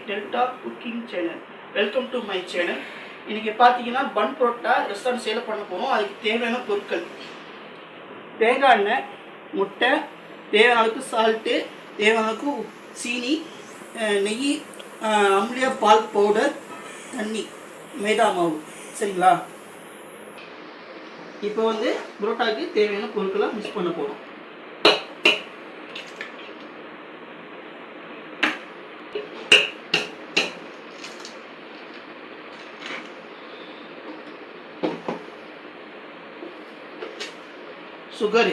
Delta cooking channel. Welcome to my channel. இன்றைக்கி பார்த்தீங்கன்னா பன் parotta restaurant sale பண்ண போகிறோம். அதுக்கு தேவையான பொருட்கள்: தேங்காய் எண்ணெய், முட்டை, தேவையான அளவுக்கு சால்ட்டு, தேவையான அளவுக்கு சீனி, நெய், அமுலியா பால் பவுடர், தண்ணி, மைதா மாவு. சரிங்களா? இப்போ வந்து புரோட்டாவுக்கு தேவையான பொருட்களை மிக்ஸ் பண்ண போகிறோம். சுகரு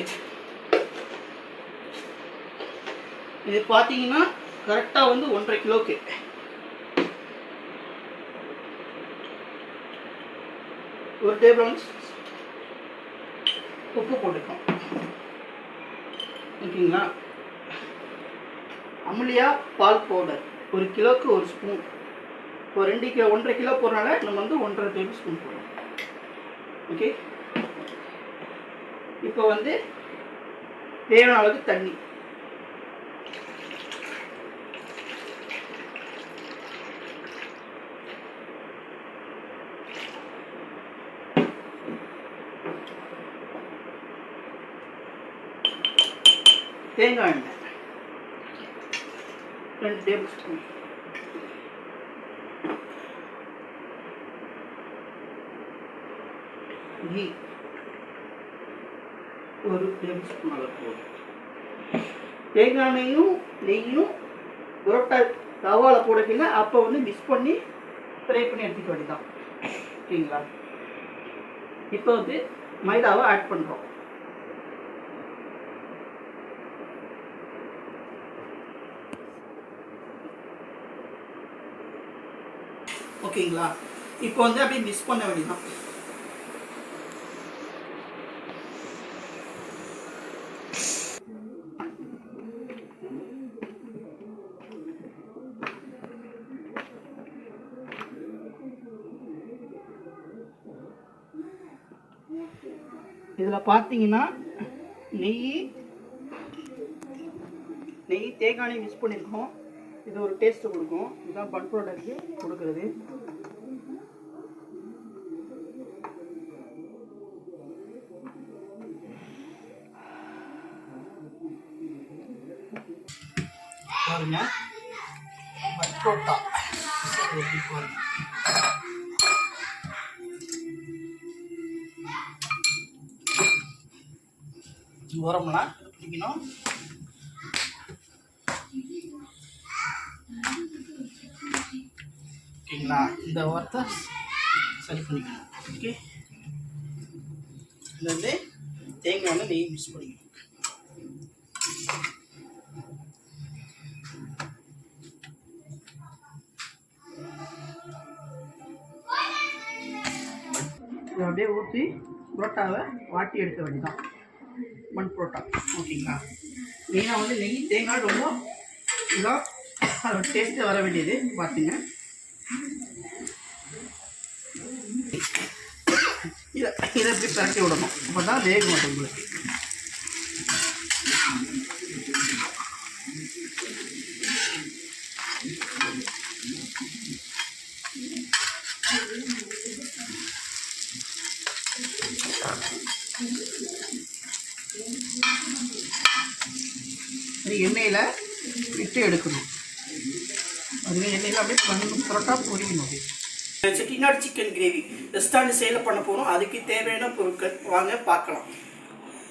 இது பார்த்தீங்கன்னா கரெக்டாக வந்து 1.5 கிலோக்கு. ஒரு டேபிள் உப்பு போட்டுக்கோம். ஓகேங்களா? அமுலியா பால் பவுடர் 1 கிலோக்கு 1 ஸ்பூன். இப்போ 1.5 கிலோ போடுறனால நம்ம வந்து 1.5 டேபிள் ஸ்பூன் போடுறோம். ஓகே. இப்போ வந்து தேவையான அளவுக்கு தண்ணி. தேங்காய் எண்ணெய் 2 tablespoon. Ghee 1 tablespoon அளவு போதும். தேங்காய் எண்ணெயும் நெய்யும் புரோட்டா தவாவில் போடக்கில்ல அப்போ வந்து மிக்ஸ் பண்ணி ஃப்ரை பண்ணி எடுத்துக்க வேண்டியதான். ஓகேங்களா? இப்போ வந்து மைதாவை ஆட் பண்ணுறோம். ஓகேங்களா? இப்போ வந்து அப்படியே மிக்ஸ் பண்ண வேண்டியதான். இதில் பார்த்தீங்கன்னா நெய் தேங்காய் மிக்ஸ் பண்ணியிருக்கோம். இது ஒரு டேஸ்ட்டு கொடுக்கும். இதுதான் பன் புரோட்டாக்கு கொடுக்குறது. பாருங்க பன் புரோட்டா எப்படி பாருங்க. ஓரம்லாம் பிடிக்கணும். ஓகேங்களா? இந்த ஓரத்தை சரி பண்ணிக்கணும். ஓகே. இது வந்து தேங்காய் வந்து நெய் மிக்ஸ் பண்ணிக்கணும். இதை அப்படியே ஊற்றி புரோட்டாவை வாட்டி எடுக்க வேண்டியதான் பன் புரோட்டா. ஓகேங்களா? மெயினாக வந்து நெய் தேங்காய் ரொம்ப இதாக அதோட டேஸ்ட்டு வர வேண்டியது பார்த்துங்க. இதை எப்படி பரட்டி விடணும், அப்போ தான் வேக மாட்டோம் உங்களுக்கு. எண்ணெயில் விட்டு எடுக்கணும். அதுவே எண்ணெயில் அப்படியே புரோட்டா பொரியணும். Chettinad chicken gravy restaurant sale பண்ண போகிறோம். அதுக்கு தேவையான பொருட்கள் வாங்க பார்க்கலாம்.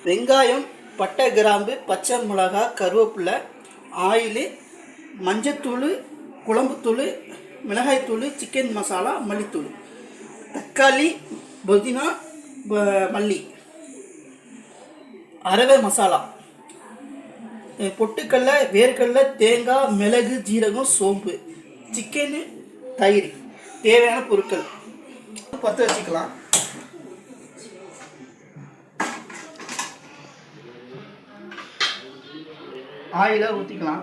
வெங்காயம், பட்டை, கிராம்பு, பச்சை மிளகாய், கருவேப்பிலை, ஆயில், மஞ்சத்தூள், குழம்புத்தூள், மிளகாய்த்தூள், சிக்கன் மசாலா, மல்லித்தூள், தக்காளி, புதினா, மல்லி, அரவை மசாலா, பொட்டுக்கடலை, வேர்க்கடலை, தேங்காய், மிளகு, ஜீரகம், சோம்பு, சிக்கனு, தயிர். தேவையான பொருட்கள் பற்ற வச்சுக்கலாம். ஆயிலை ஊற்றிக்கலாம்.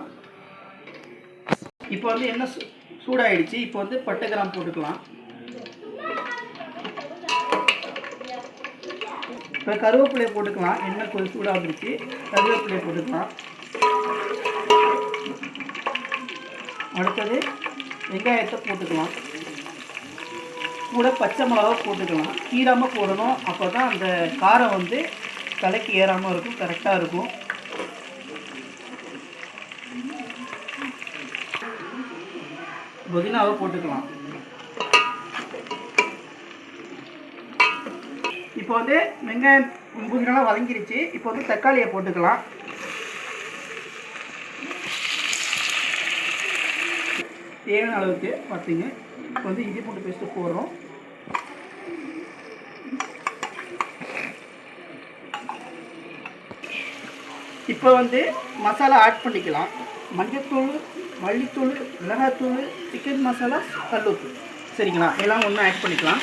இப்போ வந்து எண்ணெய் சூடாகிடுச்சு. இப்போ வந்து பட்டை கிராம்பு போட்டுக்கலாம். இப்போ கருவேப்பிலையை போட்டுக்கலாம். எண்ணெய் கொஞ்சம் சூடாக வந்துருச்சு. கருவேப்பிலையை போட்டுக்கலாம். அடுத்தது வெங்காயத்தை போட்டுக்கலாம். கூட பச்சை மிளகா போட்டுக்கலாம். கீராமல் போடணும். அப்போ தான் அந்த காரம் வந்து தலைக்கு ஏறாமல் இருக்கும், கரெக்டாக இருக்கும். புதினாவை போட்டுக்கலாம். இப்போ வந்து வெங்காயம் புதினாலாம் வதங்கிருச்சு. இப்போ வந்து தக்காளியை போட்டுக்கலாம். தேவையான அளவுக்கு பார்த்துங்க. இப்போ வந்து இஞ்சி பூண்டு பேஸ்ட்டு போடுறோம். இப்போ வந்து மசாலா ஆட் பண்ணிக்கலாம். மஞ்சத்தூள், மல்லித்தூள், மிளகாத்தூள், சிக்கன் மசாலா, கல்லுப்பு, சரிங்களா? எல்லாம் ஒன்றா ஆட் பண்ணிக்கலாம்.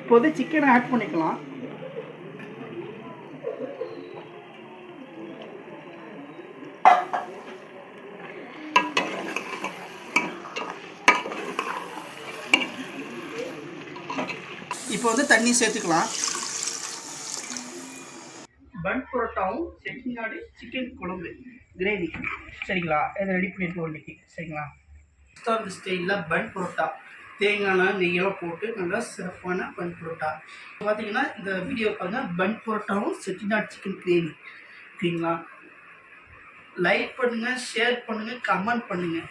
இப்போ வந்து சிக்கனை ஆட் பண்ணிக்கலாம். இப்போ வந்து தண்ணி சேர்த்துக்கலாம். பன் பரோட்டாவும் செட்டிநாடு சிக்கன் குழம்பு கிரேவி, சரிங்களா? இதை ரெடி பண்ணியிருக்கோம் இன்றைக்கி, சரிங்களா? ரெஸ்டாரண்ட் ஸ்டைலில் பன் பரோட்டா தேங்காய் நெய்யெல்லாம் போட்டு நல்லா சிறப்பான பன் பரோட்டா. பார்த்தீங்கன்னா இந்த வீடியோ பாருங்கள். பன் பரோட்டாவும் செட்டிநாடு சிக்கன் கிரேவி, ஓகேங்களா? லைக் பண்ணுங்கள், ஷேர் பண்ணுங்கள், கமெண்ட் பண்ணுங்கள்.